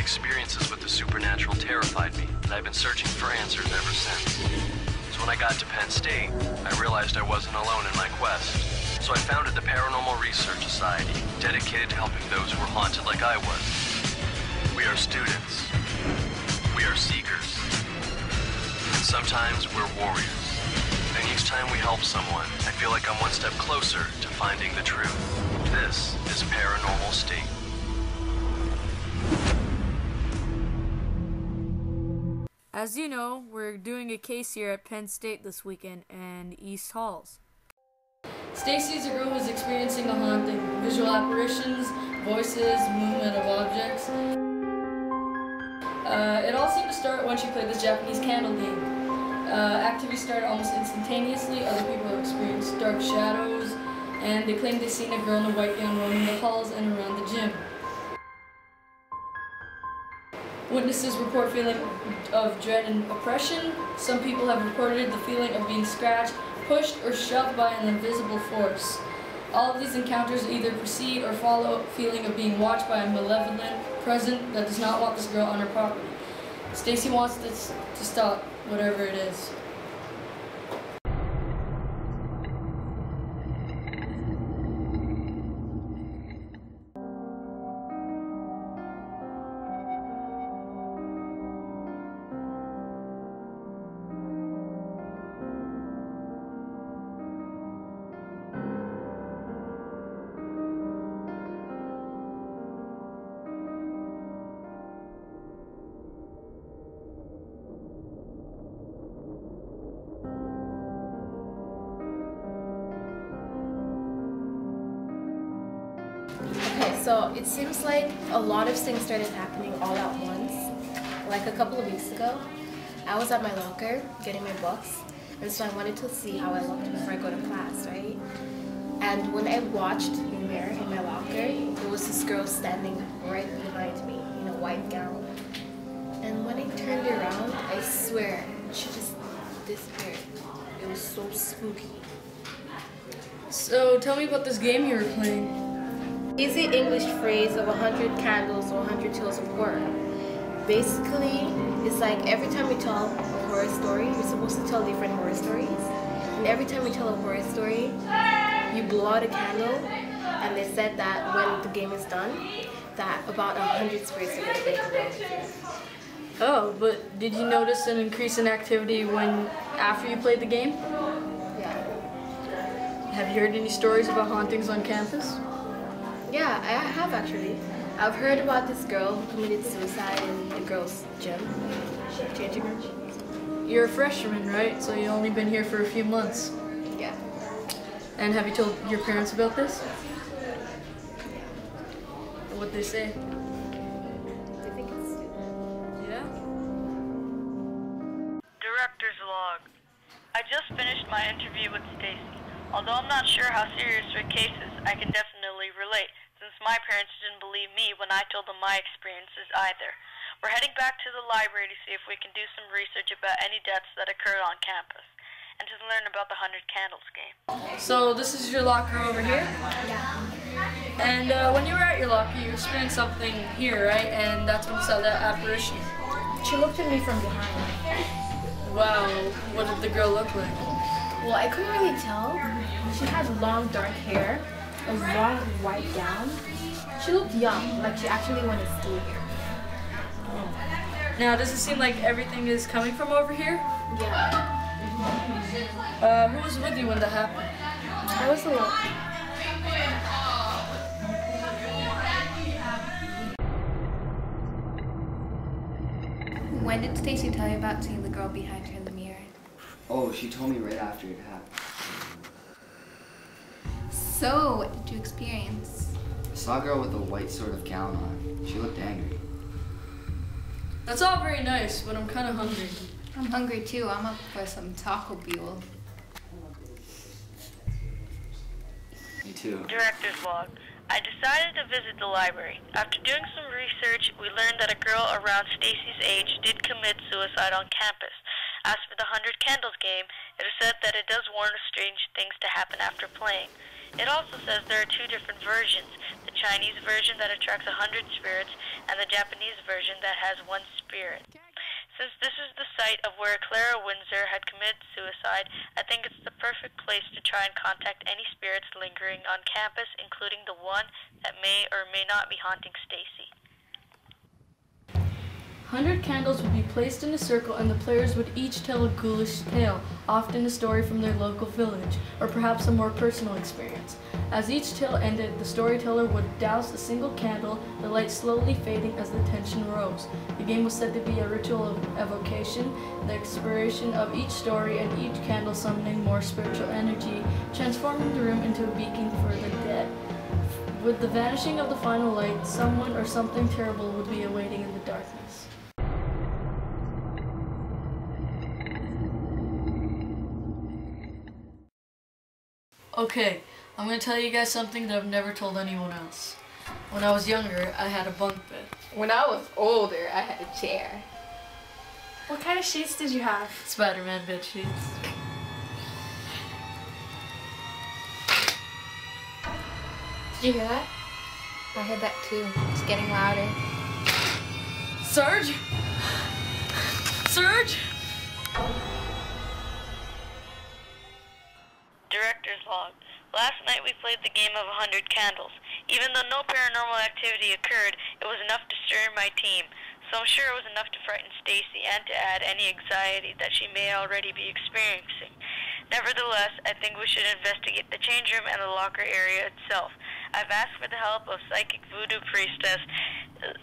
experiences with the supernatural terrified me, and I've been searching for answers ever since. So when I got to Penn State, I realized I wasn't alone in my quest. So I founded the Paranormal Research Society, dedicated to helping those who were haunted like I was. We are students. We are seekers. And sometimes we're warriors. And each time we help someone, I feel like I'm one step closer to finding the truth. This is Paranormal State. As you know, we're doing a case here at Penn State this weekend and East Halls. Stacy is a girl who's experiencing a haunting. Visual apparitions, voices, movement of objects. It all seemed to start when she played this Japanese candle game. Activity started almost instantaneously. Other people experienced dark shadows, and they claimed they'd seen a girl in a white gown roaming the halls and around the gym. Witnesses report feeling of dread and oppression. Some people have reported the feeling of being scratched, pushed, or shoved by an invisible force. All of these encounters either precede or follow a feeling of being watched by a malevolent presence that does not want this girl on her property. Stacy wants this to stop, whatever it is. Okay, so it seems like a lot of things started happening all at once. Like a couple of weeks ago, I was at my locker getting my books, and so I wanted to see how I looked before I go to class, right? And when I watched in the mirror in my locker, there was this girl standing right behind me in a white gown. And when I turned around, I swear, she just disappeared. It was so spooky. So tell me about this game you were playing. Easy English phrase of 100 candles or 100 tales of horror. Basically, it's like every time we tell a horror story, we're supposed to tell different horror stories. And every time we tell a horror story, you blow out a candle, and they said that when the game is done, that about 100 spirits are going to break around with you. Oh, but did you notice an increase in activity after you played the game? Yeah. Have you heard any stories about hauntings on campus? Yeah, I have actually. I've heard about this girl who committed suicide in the girls' gym, changing room. You're a freshman, right? So you've only been here for a few months. Yeah. And have you told your parents about this? Yeah. What'd they say? They think it's stupid. Yeah? Director's log. I just finished my interview with Stacy. Although I'm not sure how serious her case is, I can definitely relate, since my parents didn't believe me when I told them my experiences either. We're heading back to the library to see if we can do some research about any deaths that occurred on campus, and to learn about the 100 Candles game. So this is your locker over here? Yeah. And when you were at your locker, you experienced something here, right? And that's when you saw that apparition. She looked at me from behind. Wow, what did the girl look like? Well, I couldn't really tell. She had long dark hair, a long white gown. She looked young, like she actually went to school here. Now, does it seem like everything is coming from over here? Yeah. Who was with you when that happened? I was alone. When did Stacy tell you about seeing the girl behind her in the mirror? Oh, she told me right after it happened. So, what did you experience? I saw a girl with a white sort of gown on. She looked angry. That's all very nice, but I'm kind of hungry. I'm hungry too. I'm up for some Taco Buell. Me too. Director's log. I decided to visit the library. After doing some research, we learned that a girl around Stacy's age did commit suicide on campus. As for the 100 Candles game, it is said that it does warn of strange things to happen after playing. It also says there are two different versions, the Chinese version that attracts 100 spirits and the Japanese version that has one spirit. Since this is the site of where Clara Windsor had committed suicide, I think it's the perfect place to try and contact any spirits lingering on campus, including the one that may or may not be haunting Stacy. 100 candles would be placed in a circle and the players would each tell a ghoulish tale, often a story from their local village, or perhaps a more personal experience. As each tale ended, the storyteller would douse a single candle, the light slowly fading as the tension rose. The game was said to be a ritual of evocation, the expiration of each story and each candle summoning more spiritual energy, transforming the room into a beacon for the dead. With the vanishing of the final light, someone or something terrible would be awaiting in the darkness. Okay, I'm going to tell you guys something that I've never told anyone else. When I was younger, I had a bunk bed. When I was older, I had a chair. What kind of sheets did you have? Spider-Man bed sheets. Did you hear that? I heard that too. It's getting louder. Surge? Surge? Director's log. Last night we played the game of 100 candles. Even though no paranormal activity occurred, it was enough to stir my team. So I'm sure it was enough to frighten Stacy and to add any anxiety that she may already be experiencing. Nevertheless, I think we should investigate the change room and the locker area itself. I've asked for the help of psychic voodoo priestess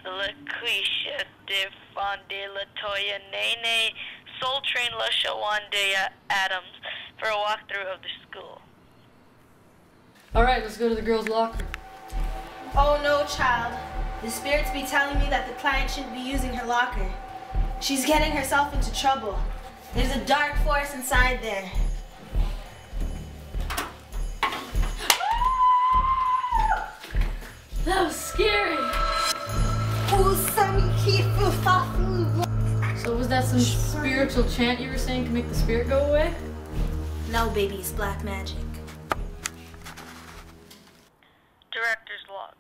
LaQuisha de Fonde Latoya Nene Soul Train LaShawandea Adams for a walkthrough of the school. Alright, let's go to the girls' locker. Oh no, child. The spirits be telling me that the client shouldn't be using her locker. She's getting herself into trouble. There's a dark force inside there. That was scary! So was that some spiritual chant you were saying to make the spirit go away? No, baby, it's black magic. Director's log.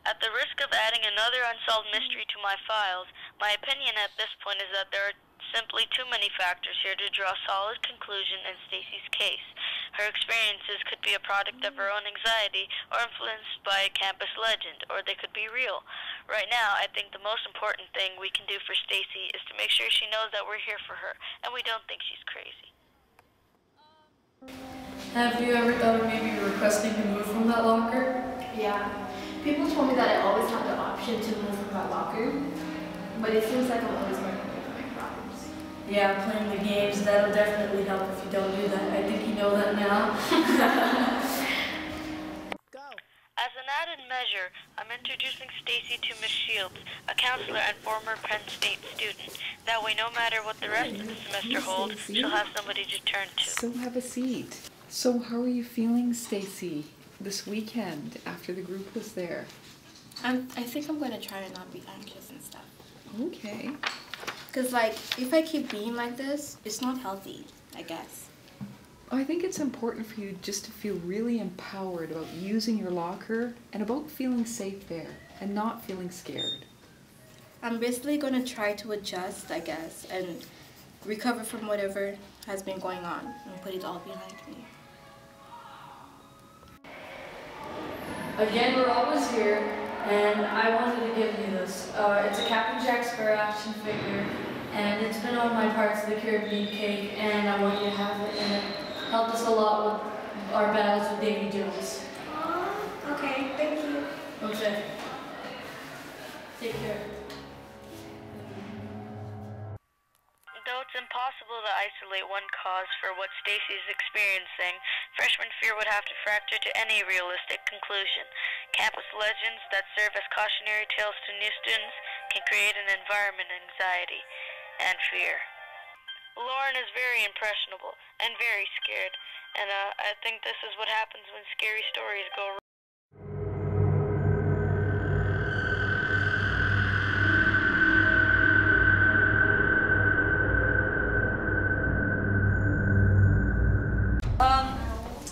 At the risk of adding another unsolved mystery to my files, my opinion at this point is that there are simply too many factors here to draw a solid conclusion in Stacy's case. Her experiences could be a product of her own anxiety or influenced by a campus legend, or they could be real. Right now, I think the most important thing we can do for Stacy is to make sure she knows that we're here for her, and we don't think she's crazy. Have you ever thought of maybe requesting to move from that locker? Yeah. People told me that I always have the option to move from my locker, but it seems like I'm always running away from my problems. Yeah, playing the games, that'll definitely help if you don't do that. I think you know that now. As an added measure, I'm introducing Stacy to Miss Shields, a counselor and former Penn State student. That way, no matter what the rest of the semester holds, she'll have somebody to turn to. So have a seat. So how are you feeling, Stacy, this weekend after the group was there? I think I'm going to try to not be anxious and stuff. Okay. Because, like, if I keep being like this, it's not healthy, I guess. I think it's important for you just to feel really empowered about using your locker and about feeling safe there and not feeling scared. I'm basically going to try to adjust, I guess, and recover from whatever has been going on and put it all behind me. Again, we're always here, and I wanted to give you this. It's a Captain Jack Sparrow action figure, and it's been on my Pirates of the Caribbean cake, and I want you to have it, and it helped us a lot with our battles with Davy Jones. Okay, thank you. Okay. Take care. Though it's impossible to isolate one cause for what Stacy's experiencing, freshman fear would have to fracture to any realistic conclusion. Campus legends that serve as cautionary tales to new students can create an environment of anxiety and fear. Lauren is very impressionable and very scared, and I think this is what happens when scary stories go wrong.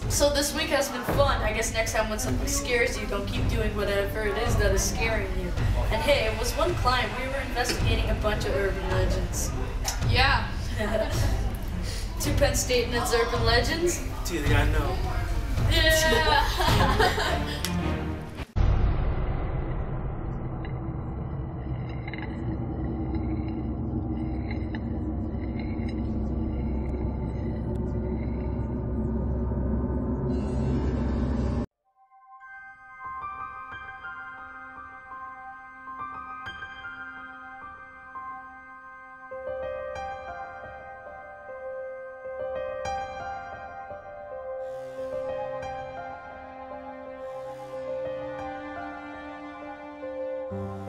So So this week has been fun. I guess next time when something scares you, don't keep doing whatever it is that is scaring you. And hey, it was one client. We were investigating a bunch of urban legends. Yeah. To Penn State and its urban legends. Do you think I know? Yeah. you